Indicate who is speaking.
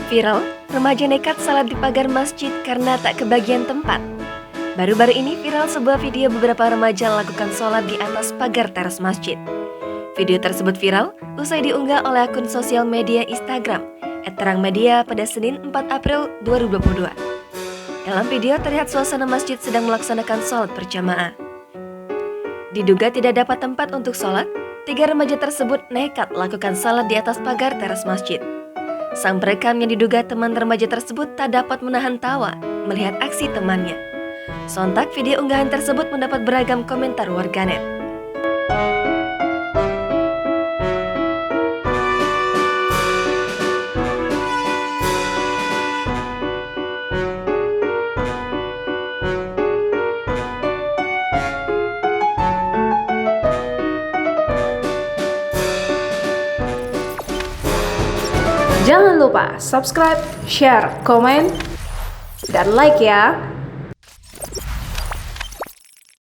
Speaker 1: Viral, remaja nekat salat di pagar masjid karena tak kebagian tempat. Baru-baru ini viral sebuah video beberapa remaja lakukan sholat di atas pagar teras masjid. Video tersebut viral usai diunggah oleh akun sosial media Instagram @terangmedia pada Senin 4 April 2022. Dalam video terlihat suasana masjid sedang melaksanakan sholat berjamaah. Diduga tidak dapat tempat untuk sholat, 3 remaja tersebut nekat lakukan sholat di atas pagar teras masjid. Sang perekam yang diduga teman remaja tersebut tak dapat menahan tawa melihat aksi temannya. Sontak video unggahan tersebut mendapat beragam komentar warganet.
Speaker 2: Jangan lupa subscribe, share, komen, dan like ya!